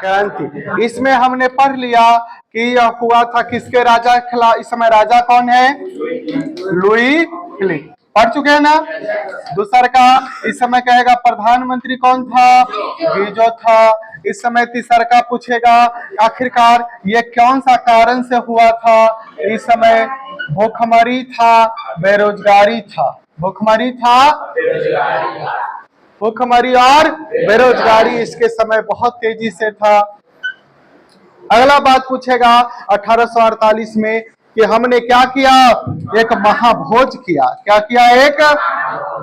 क्रांति। इसमें हमने पढ़ लिया कि यह हुआ था किसके राजा के खिलाफ। इस समय राजा कौन है? Louis Philippe. पढ़ चुके हैं ना। दूसरा का इस समय कहेगा प्रधानमंत्री कौन था? गिजो था। इस समय तीसरा का पूछेगा आखिरकार ये कौन सा कारण से हुआ था? इस समय भूखमरी था, बेरोजगारी था। भूखमरी था, भूखमरी और बेरोजगारी इसके समय बहुत तेजी से था। अगला बात पूछेगा 1848 में कि हमने क्या किया? एक महाभोज किया। क्या किया? एक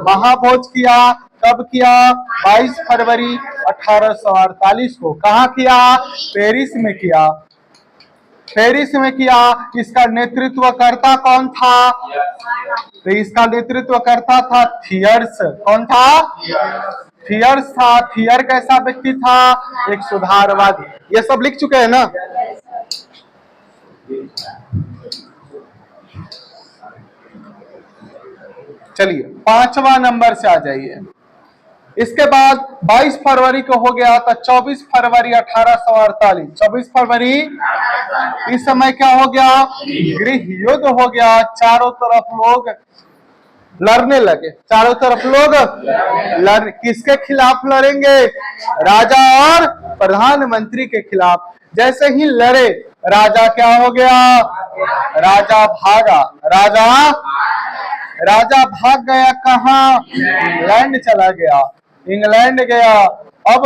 महाभोज किया। कब किया? 22 फरवरी 1848 को। कहाँ किया? पेरिस में किया। पेरिस में किया। इसका नेतृत्वकर्ता कौन था? तो इसका नेतृत्वकर्ता था थियर्स। कौन था? थियर्स था। थियर कैसा व्यक्ति था? एक सुधारवादी। ये सब लिख चुके हैं ना। चलिए 5वां नंबर से आ जाइए। इसके बाद 22 फरवरी को हो गया था 24 फरवरी 1848। 24 फरवरी इस समय क्या हो गया? गृह युद्ध हो गया। चारों तरफ लोग लड़ने लगे। चारों तरफ लोग किसके खिलाफ लड़ेंगे? राजा और प्रधानमंत्री के खिलाफ। जैसे ही लड़े राजा क्या हो गया? राजा भागा। राजा भाग गया। कहाँ? इंग्लैंड चला गया। इंग्लैंड गया। अब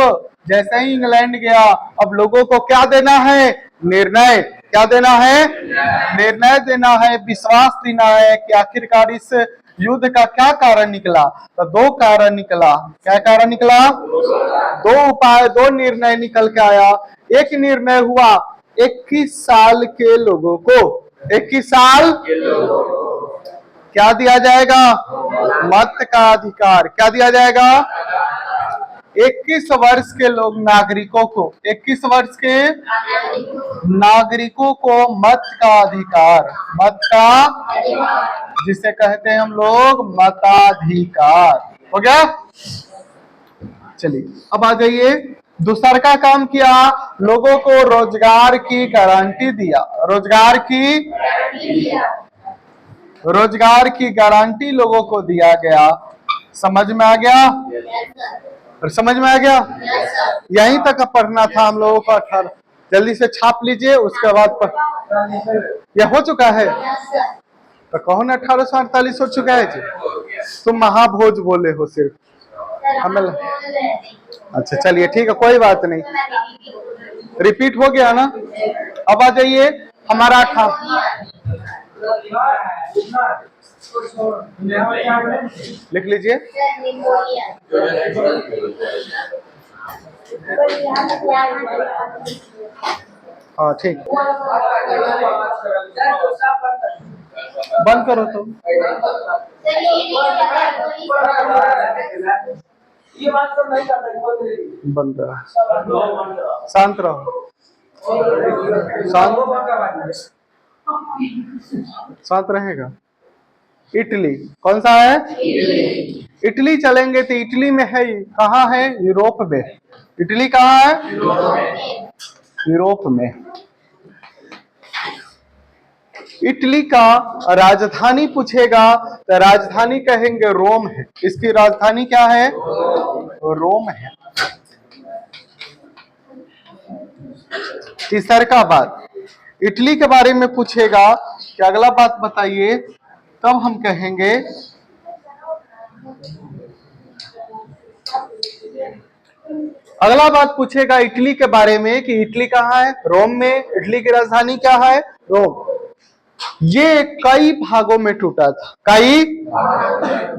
जैसे ही इंग्लैंड गया अब लोगों को क्या देना है? निर्णय। क्या देना है? निर्णय देना है, विश्वास देना है कि आखिरकार इस युद्ध का क्या कारण निकला। तो 2 कारण निकला। क्या कारण निकला? 2 उपाय, 2 निर्णय निकल के आया। एक निर्णय हुआ 21 साल के लोगों को, 21 साल क्या दिया जाएगा? मत का अधिकार। क्या दिया जाएगा? 21 वर्ष के लोग नागरिकों को, 21 वर्ष के नागरिकों को मत का अधिकार, मत का, जिसे कहते हैं हम लोग मताधिकार। हो गया। चलिए अब आ जाइए। दूसरा का काम किया, लोगों को रोजगार की गारंटी दिया। रोजगार की गारंटी लोगों को दिया गया। समझ में आ गया? और समझ में आ गया? यहीं तक पढ़ना था हम लोगों को। 18 जल्दी से छाप लीजिए, उसके बाद यह हो चुका है। तो कहो ना 1848 हो चुका है जी। तुम महाभोज बोले हो सिर्फ हमें। अच्छा चलिए ठीक है, कोई बात नहीं, रिपीट हो गया ना। अब आ जाइए हमारा लिख लीजिए। हाँ ठीक, बंद करो तो। बंद रहा। शांत रहो। शांत रहेगा। इटली कौन सा है? इटली चलेंगे तो इटली में है, कहाँ है? यूरोप में। इटली कहाँ है? यूरोप में। इटली का राजधानी पूछेगा तो राजधानी कहेंगे रोम है। इसकी राजधानी क्या है? रोम है। तीसरा का बात इटली के बारे में पूछेगा कि अगला बात बताइए, तब हम कहेंगे अगला बात पूछेगा इटली के बारे में कि इटली कहाँ है? रोम में। इटली की राजधानी क्या है? रोम। ये कई भागों में टूटा था। कई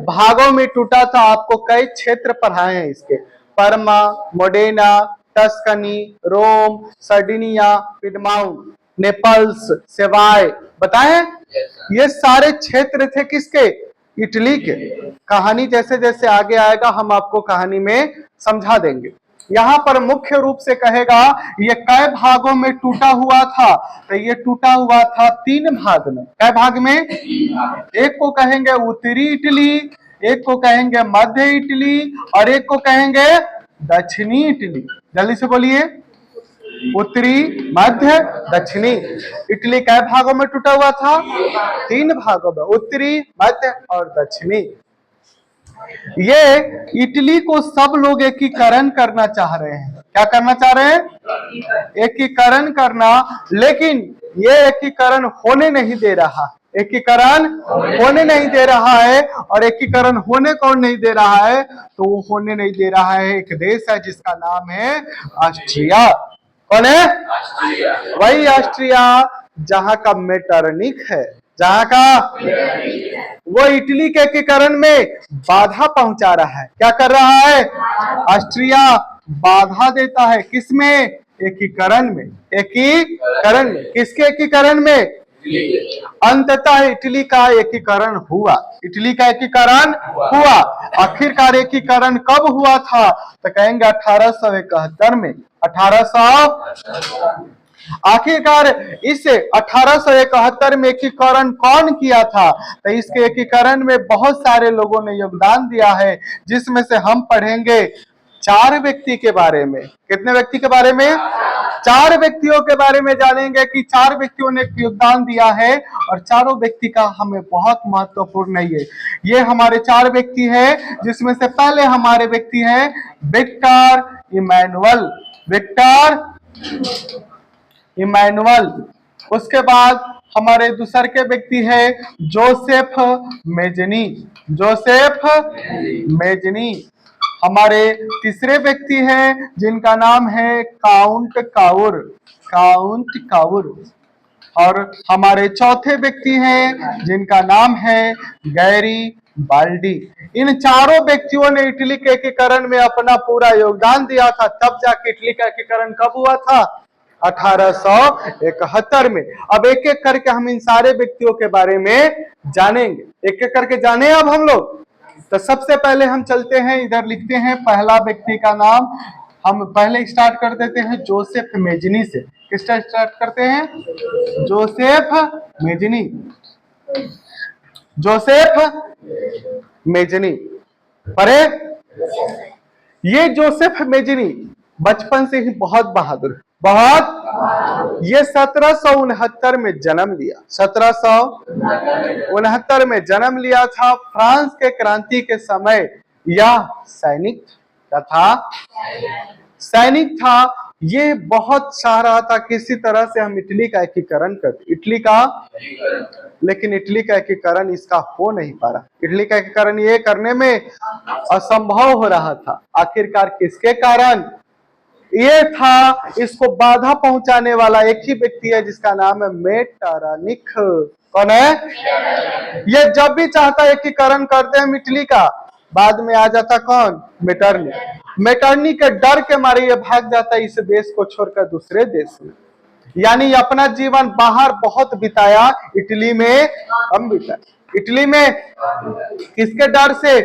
भागों में टूटा था। आपको कई क्षेत्र पढ़ाए हैं इसके। परमा, मोडेना, टस्कनी, रोम, सर्डिनिया, पिडमाउंट, नेपल्स, सेवाय बताएं। ये सारे क्षेत्र थे किसके? इटली के। कहानी जैसे जैसे आगे आएगा हम आपको कहानी में समझा देंगे। यहाँ पर मुख्य रूप से कहेगा ये कै भागों में टूटा हुआ था? तो ये टूटा हुआ था 3 भाग में। कै भाग में? एक को कहेंगे उत्तरी इटली, एक को कहेंगे मध्य इटली और एक को कहेंगे दक्षिणी इटली। जल्दी से बोलिए। उत्तरी, मध्य, दक्षिणी। इटली कै भागों में टूटा हुआ था? 3 भागों में, उत्तरी, मध्य और दक्षिणी। ये इटली को सब लोग एकीकरण करना चाह रहे हैं। क्या करना चाह रहे हैं? एकीकरण करना, लेकिन ये एकीकरण होने नहीं दे रहा। एकीकरण होने नहीं दे रहा है। और एकीकरण होने कौन नहीं दे रहा है? तो वो होने नहीं दे रहा है एक देश है जिसका नाम है ऑस्ट्रिया। कौन है? वही ऑस्ट्रिया जहां का मेटरनिक है, जहां का वो इटली के एकीकरण में बाधा पहुंचा रहा है। क्या कर रहा है? ऑस्ट्रिया बाधा देता है, किसमें? एकीकरण में। एकीकरण में, किसके एकीकरण में? अंततः इटली का एकीकरण हुआ। इटली का एकीकरण हुआ। आखिरकार एकीकरण कब हुआ था? तो कहेंगे 1871 में। 1800 आखिरकार इस 1871 में एकीकरण कौन किया था? तो इसके एकीकरण में बहुत सारे लोगों ने योगदान दिया है, जिसमें से हम पढ़ेंगे 4 व्यक्ति के बारे में। कितने व्यक्ति के बारे में? 4 व्यक्तियों के बारे में जानेंगे कि 4 व्यक्तियों ने योगदान दिया है और चारों व्यक्ति का हमें बहुत महत्वपूर्ण है। ये हमारे 4 व्यक्ति हैं, जिसमें से पहले हमारे व्यक्ति हैं विक्टर इमैनुअल। Victor Emmanuel. उसके बाद हमारे दूसरे के व्यक्ति है जोसेफ मेजनी। Joseph Mazzini. हमारे तीसरे व्यक्ति हैं जिनका नाम है काउंट काउर। Count Cavour. और हमारे चौथे व्यक्ति हैं जिनका नाम है गैरी बाल्डी। इन चारों व्यक्तियों ने इटली के एकीकरण में अपना पूरा योगदान दिया था। तब जाके इटली का एकीकरण कब हुआ था? 1871 में। अब एक एक करके हम इन सारे व्यक्तियों के बारे में जानेंगे। एक एक करके जाने अब हम लोग। तो सबसे पहले हम चलते हैं, इधर लिखते हैं पहला व्यक्ति का नाम। हम पहले स्टार्ट कर देते हैं जोसेफ मेजनी से। किसका स्टार्ट करते हैं? Joseph Mazzini. Joseph Mazzini. पढ़े? ये जोसेफ मेजनी बचपन से ही बहुत बहादुर, बहुत। ये 1769 में जन्म लिया। 1769 में जन्म लिया था। फ्रांस के क्रांति के समय यह सैनिक था। सैनिक था। ये बहुत चाह रहा था किसी तरह से हम इटली का एकीकरण कर, इटली का, लेकिन इटली का एकीकरण इसका हो नहीं पा रहा। इटली का एकीकरण ये करने में असंभव हो रहा था। आखिरकार किसके कारण? ये था, इसको बाधा पहुंचाने वाला एक ही व्यक्ति है जिसका नाम है मेटरनिक। कौन है? ये जब भी चाहता है एकीकरण करते हैं इटली का, बाद में आ जाता कौन? मेटरनिक। मेटरनिक के डर के मारे ये भाग जाता है इस देश को छोड़कर दूसरे देश में। यानी अपना जीवन बाहर बहुत बिताया, इटली में कम बिताया। इटली में किसके डर से?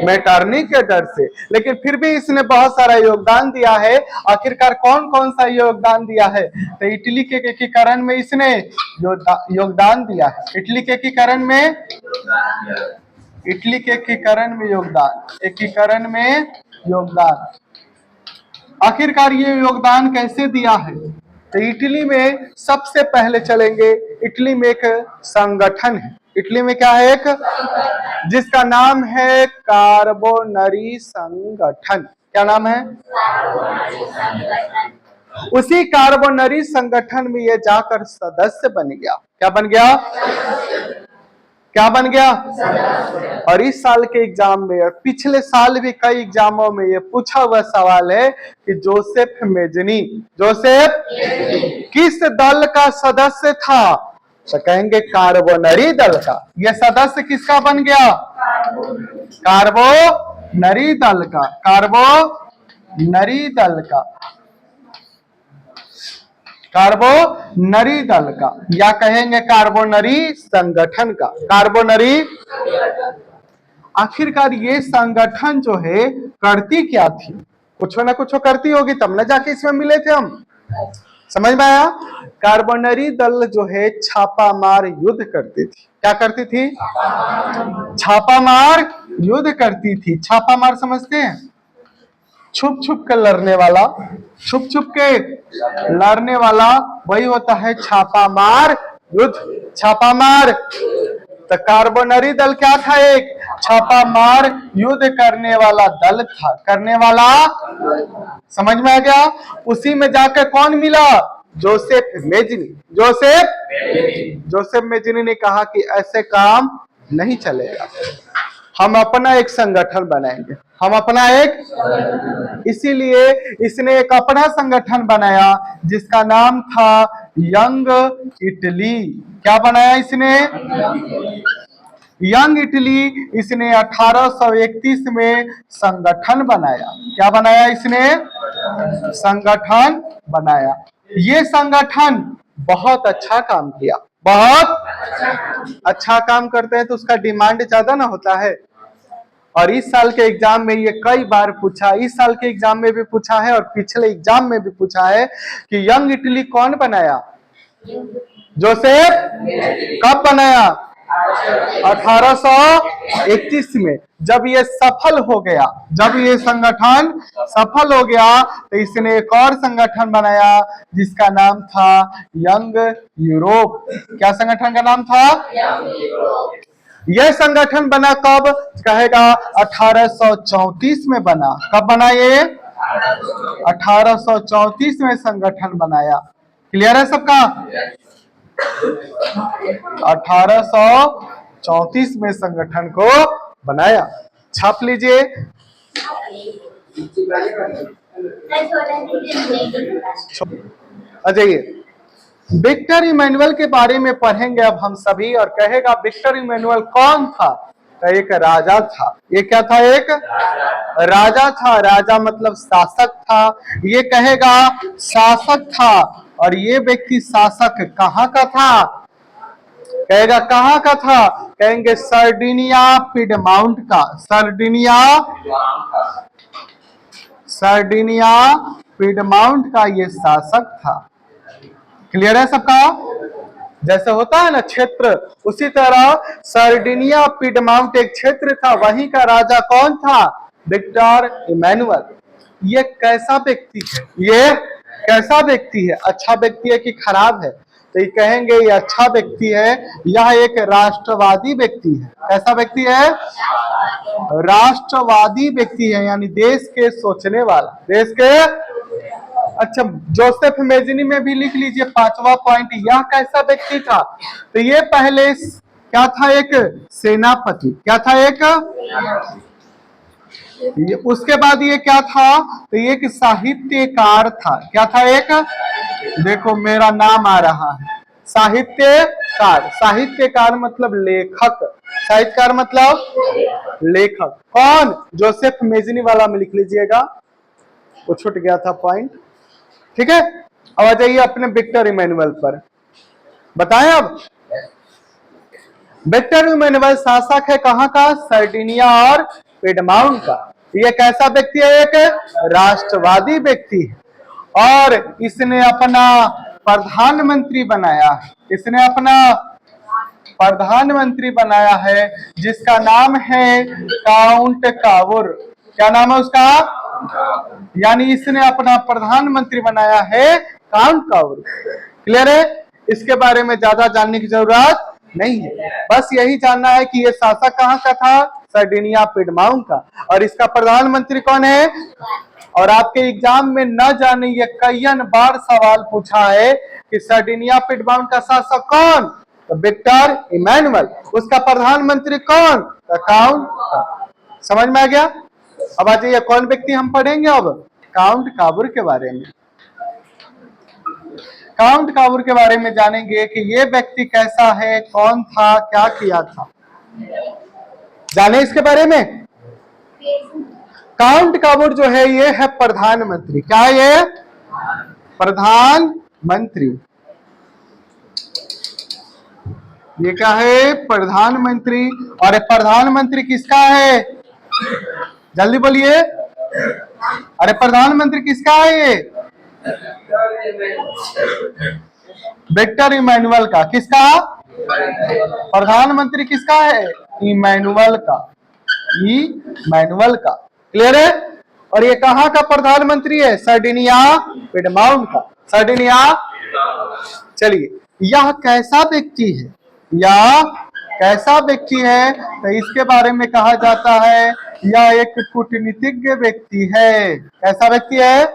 मेटरनिक के डर से। लेकिन फिर भी इसने बहुत सारा योगदान दिया है। आखिरकार कौन कौन सा योगदान दिया है? तो इटली के एकीकरण में इसने योगदान दिया है। इटली के एकीकरण में, इटली के एकीकरण में योगदान, एकीकरण में योगदान। आखिरकार ये योगदान कैसे दिया है? तो इटली में सबसे पहले चलेंगे, इटली में एक संगठन है। इटली में क्या है? एक, जिसका नाम है कार्बोनरी संगठन। क्या नाम है? उसी कार्बोनरी संगठन में ये जाकर सदस्य बन गया। क्या बन गया? क्या बन गया? और इस साल के एग्जाम में और पिछले साल भी कई एग्जामों में ये पूछा हुआ सवाल है कि जोसेफ मेजनी, जोसेफ किस दल का सदस्य था? तो कहेंगे कार्बोनरी दल का। ये सदस्य किसका बन गया? कार्बोनरी दल का। कार्बोनरी दल का। कार्बोनरी दल का, या कहेंगे कार्बोनरी संगठन का। कार्बोनरी। आखिरकार ये संगठन जो है करती क्या थी? कुछ ना कुछ करती होगी, तब ना जाके इसमें मिले थे हम। समझ में आया? कार्बोनरी दल जो है छापामार युद्ध करती थी। क्या करती थी? छापामार युद्ध करती थी। छापामार समझते हैं? छुप छुप के लड़ने वाला, छुप छुप के लड़ने वाला वही होता है छापामार युद्ध। छापामार, तो कार्बोनरी दल क्या था? एक छापामार युद्ध करने वाला दल था, करने वाला। समझ में आ गया? उसी में जाकर कौन मिला? Joseph Mazzini. जोसेफ मेजनी ने कहा कि ऐसे काम नहीं चलेगा, हम अपना एक संगठन बनाएंगे, हम अपना एक। इसीलिए इसने एक अपना संगठन बनाया जिसका नाम था यंग इटली। क्या बनाया इसने? Young Italy. इसने 1831 में संगठन बनाया। क्या बनाया इसने? संगठन बनाया। ये संगठन बहुत अच्छा काम किया, बहुत अच्छा काम करते हैं तो उसका डिमांड ज्यादा ना होता है। और इस साल के एग्जाम में ये कई बार पूछा, इस साल के एग्जाम में भी पूछा है और पिछले एग्जाम में भी पूछा है कि यंग इटली कौन बनाया? जोसेफ। कब बनाया? 1831 में। जब ये सफल हो गया, जब ये संगठन सफल हो गया तो इसने एक और संगठन बनाया जिसका नाम था यंग यूरोप। क्या संगठन का नाम था? यह संगठन बना कब? कहेगा 1834 में बना। कब बना ये? 1834 में संगठन बनाया। क्लियर है सबका? 1834 में संगठन को बनाया। छाप लीजिए। आ जाइए, विक्टर इमैनुअल के बारे में पढ़ेंगे अब हम सभी। और कहेगा विक्टर इमैनुअल कौन था? तो एक राजा था। ये क्या था? एक राजा था। राजा मतलब शासक था। ये कहेगा शासक था। और ये व्यक्ति शासक कहाँ का था? कहेगा कहाँ का था? कहेंगे सर्डिनिया पिडमाउंट का। सर्डिनिया पिडमाउंट का ये शासक था। क्लियर है सबका? जैसे होता है ना क्षेत्र, उसी तरह सर्डिनिया पिडमाउंट एक क्षेत्र था, वहीं का राजा कौन था? Victor Emmanuel. ये कैसा व्यक्ति है? ये कैसा व्यक्ति है? अच्छा व्यक्ति है कि खराब है? तो ये कहेंगे ये अच्छा व्यक्ति है। यह एक राष्ट्रवादी व्यक्ति है। कैसा व्यक्ति है? राष्ट्रवादी व्यक्ति है, यानी देश के सोचने वाला, देश के। अच्छा, जोसेफ मेजनी में भी लिख लीजिए पांचवा पॉइंट, यह कैसा व्यक्ति था? तो ये पहले क्या था? एक सेनापति। क्या था? एक। उसके बाद ये क्या था? तो ये एक साहित्यकार था। क्या था? एक। देखो मेरा नाम आ रहा है, साहित्यकार। साहित्यकार मतलब लेखक। साहित्यकार मतलब लेखक। कौन? जोसेफ मेजनी वाला में लिख लीजिएगा, वो छूट गया था पॉइंट। ठीक है, अब आ जाइए अपने विक्टर इमैनुअल पर। बताएं अब। विक्टर इमैनुअल शासक है कहाँ का? सर्डिनिया और पिडमाउंट का। ये कैसा व्यक्ति है? एक राष्ट्रवादी व्यक्ति है। और इसने अपना प्रधानमंत्री बनाया है। इसने अपना प्रधानमंत्री बनाया है जिसका नाम है काउंट कावुर। क्या नाम है उसका? यानी इसने अपना प्रधानमंत्री बनाया है काउंट कावुर। क्लियर है? इसके बारे में ज्यादा जानने की जरूरत नहीं है, बस यही जानना है कि ये शासक कहाँ का था? सर्डिनिया पिडमाउंट का। और इसका प्रधानमंत्री कौन है? और आपके एग्जाम में न जाने ये कई बार सवाल पूछा है कि सर्डिनिया पिडमाउंट का शासक कौन? तो विक्टर इमैनुअल। उसका प्रधानमंत्री कौन? तो काउंट। समझ में आ गया? अब आ जाइए कौन व्यक्ति हम पढ़ेंगे अब? काउंट कावुर के बारे में। काउंट कावुर के बारे में जानेंगे कि ये व्यक्ति कैसा है, कौन था, क्या किया था। जाने इसके बारे में। काउंट कावुर जो है ये है प्रधानमंत्री। क्या है ये? प्रधानमंत्री। ये क्या है? प्रधानमंत्री। और प्रधानमंत्री किसका है? जल्दी बोलिए। अरे प्रधानमंत्री किसका है ये? विक्टर इमैनुअल का। किसका? प्रधानमंत्री किसका है? इमैनुअल का। इमैनुअल का। क्लियर है? और ये कहाँ का प्रधानमंत्री है? सर्डिनिया पिडमाउंट का, सर्डिनिया। चलिए, यह कैसा व्यक्ति है? यह कैसा व्यक्ति है? तो इसके बारे में कहा जाता है यह एक कूटनीतिज्ञ व्यक्ति है। कैसा व्यक्ति है?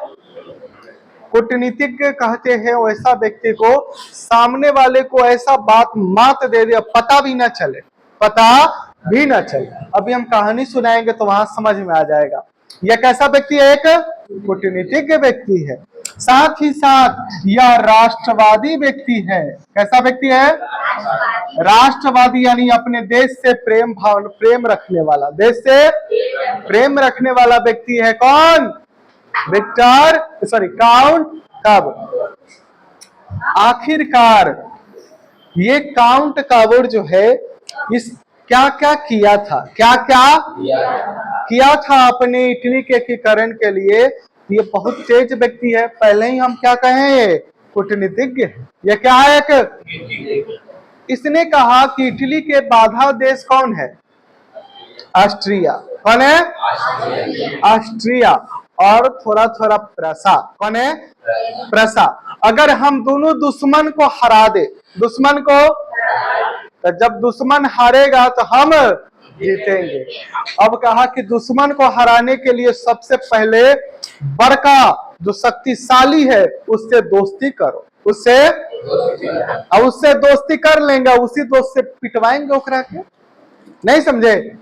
कूटनीतिज्ञ कहते हैं वैसा व्यक्ति को सामने वाले को ऐसा बात मात दे दे, पता भी ना चले, पता भी ना चले। अभी हम कहानी सुनाएंगे तो वहां समझ में आ जाएगा। यह कैसा व्यक्ति है? एक कूटनीतिज्ञ व्यक्ति है। साथ ही साथ यह राष्ट्रवादी व्यक्ति है। कैसा व्यक्ति है? राष्ट्रवादी, यानी अपने देश से प्रेम भाव, प्रेम रखने वाला, देश से प्रेम रखने वाला व्यक्ति है। कौन? काउंट काबूर। आखिरकार ये काउंट काबूर जो है, इस क्या क्या किया था, क्या क्या किया था अपने इटली के एकीकरण के लिए। ये बहुत तेज व्यक्ति है। पहले ही हम क्या कहें, ये कूटनीतिज्ञ है। ये क्या है? एक, इसने कहा कि इटली के बाधा देश कौन है? ऑस्ट्रिया। कौन है? ऑस्ट्रिया। और थोड़ा थोड़ा प्रसा। कौन है? प्रसा। अगर हम दोनों दुश्मन को हरा दे, दुश्मन को, तो जब दुश्मन हारेगा तो हम जीतेंगे। अब कहा कि दुश्मन को हराने के लिए सबसे पहले बड़का जो शक्तिशाली है उससे दोस्ती करो, उससे, अब उससे दोस्ती कर लेंगे, उसी दोस्त से पिटवाएंगे ओकरा के। नहीं समझे?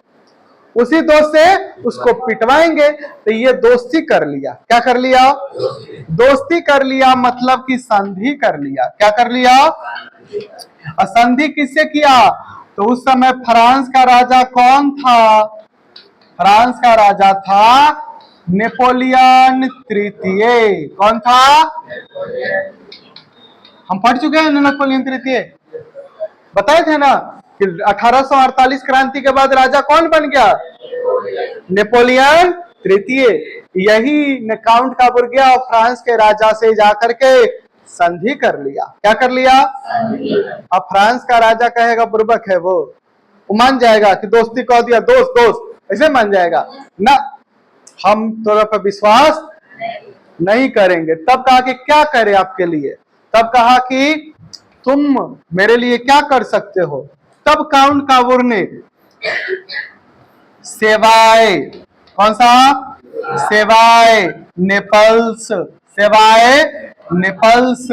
उसी दोस्त से उसको पिटवाएंगे। तो ये दोस्ती कर लिया। क्या कर लिया? दोस्ती कर लिया, मतलब कि संधि कर लिया। क्या कर लिया? और संधि किससे किया? तो उस समय फ्रांस का राजा कौन था? फ्रांस का राजा था नेपोलियन तृतीय। कौन था? हम पढ़ चुके हैं नेपोलियन तृतीय, बताए थे ना कि 1848 क्रांति के बाद राजा कौन बन गया? नेपोलियन तृतीय। यही काउंट काबूर गया और फ्रांस के राजा से जाकर के संधि कर लिया। क्या कर लिया? अब फ्रांस का राजा कहेगा बुर्बक है वो मान जाएगा कि दोस्ती कह दिया, दोस्त दोस्त, ऐसे मान जाएगा ना, हम तोरा पर विश्वास नहीं करेंगे। तब कहा कि क्या करे आपके लिए? तब कहा कि तुम मेरे लिए क्या कर सकते हो? तब काउंट काबूर ने सेवाए, कौन सा? सेवाए नेपल्स, सेवाए नेपल्स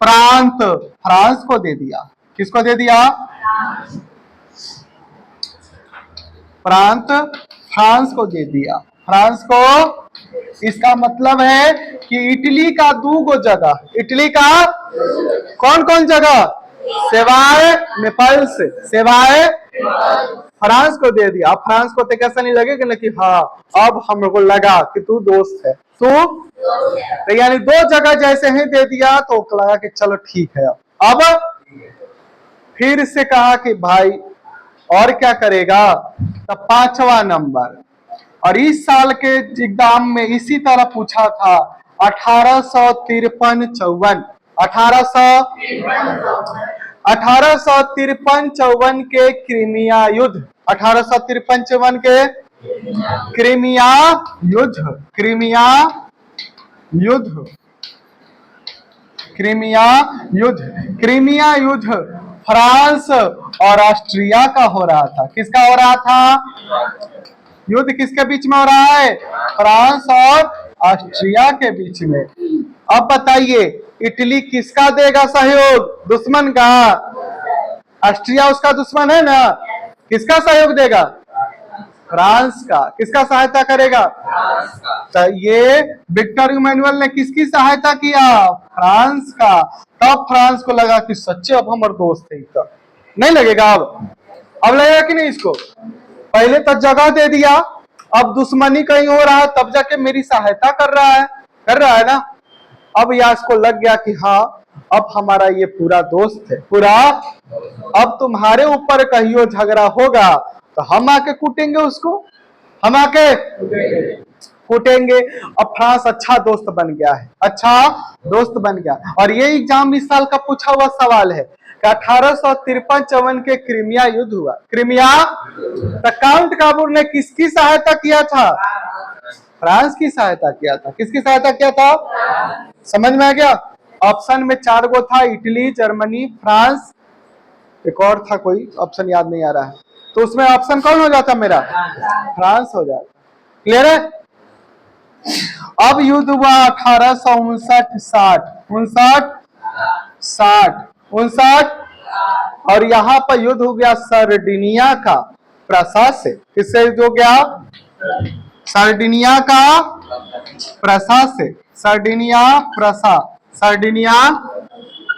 प्रांत फ्रांस को दे दिया। किसको दे दिया? प्रांत फ्रांस को दे दिया। फ्रांस को। इसका मतलब है कि इटली का दूगो जगह, इटली का कौन कौन जगह? सेवाए नेपल्स, सेवाए फ्रांस को दे दिया। अब फ्रांस को तो कैसा नहीं लगेगा ना कि हाँ अब हमको लगा कि तू दोस्त है, तू तो यानी दो जगह जैसे ही दे दिया तो लगा कि चलो ठीक है। अब फिर से कहा कि भाई और क्या करेगा? तब 5वां नंबर। और इस साल के एग्जाम में इसी तरह पूछा था 1853-54 1853-54 के क्रीमिया युद्ध, 1853-54 के क्रीमिया युद्ध, क्रीमिया युद्ध, क्रीमिया युद्ध, क्रीमिया युद्ध फ्रांस और ऑस्ट्रिया का हो रहा था। किसका हो रहा था? युद्ध किसके बीच में हो रहा है? फ्रांस और ऑस्ट्रिया के बीच में। अब बताइए इटली किसका देगा सहयोग? दुश्मन का। ऑस्ट्रिया उसका दुश्मन है ना, किसका सहयोग देगा? फ्रांस का। किसका सहायता करेगा? तो ये विक्टर इमैनुअल ने किसकी सहायता किया? फ्रांस का। तब फ्रांस को लगा कि सच्चे अब हमारे दोस्त है। इसका नहीं लगेगा अब लगेगा कि नहीं? इसको पहले तो जगह दे दिया, अब दुश्मनी कहीं हो रहा है तब जाके मेरी सहायता कर रहा है ना। अब या इसको लग गया कि हाँ अब हमारा ये पूरा दोस्त है, पूरा। अब तुम्हारे ऊपर कहियो झगड़ा होगा तो हम आके कूटेंगे उसको, हम आके कूटेंगे। अब फ्रांस अच्छा दोस्त बन गया है, अच्छा दोस्त बन गया। और ये एग्जाम इस साल का पूछा हुआ सवाल है कि 1853-54 के क्रीमिया युद्ध हुआ। क्रीमिया, तो काउंट काबूर ने किसकी सहायता किया था? फ्रांस की सहायता किया था। किसकी सहायता किया था? समझ में आ गया? ऑप्शन में 4 गो था, इटली, जर्मनी, फ्रांस, एक और था कोई, ऑप्शन याद नहीं आ रहा है। तो उसमें ऑप्शन कौन हो जाता मेरा? फ्रांस हो जाता। क्लियर है? अब युद्ध हुआ 1859-60, 59-60 और यहां पर युद्ध हो गया सर्डिनिया का प्रसा से। किससे युद्ध हो गया? सर्डिनिया का प्रसा से। सर्डिनिया प्रसा, सर्डिनिया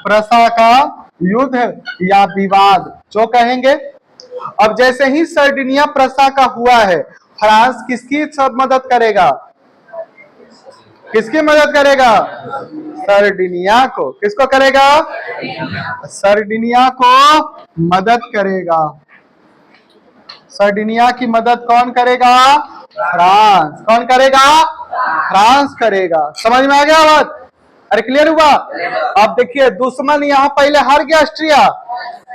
प्रसा का युद्ध या विवाद जो कहेंगे। अब जैसे ही सर्डिनिया प्रसा का हुआ है, फ्रांस किसकी सब मदद करेगा? किसकी मदद करेगा? सर्डिनिया को। किसको करेगा? सर्डिनिया को मदद करेगा। सर्डिनिया की मदद कौन करेगा? फ्रांस। कौन करेगा? फ्रांस करेगा। समझ में आ गया बात? अरे क्लियर हुआ? अब देखिए, दुश्मन यहाँ पहले हार गया ऑस्ट्रिया,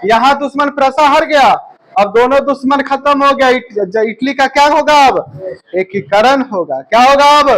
यहाँ दुश्मन प्रसा हार गया। अब दोनों दुश्मन खत्म हो गया। इटली का क्या होगा? अब एकीकरण होगा। क्या होगा अब?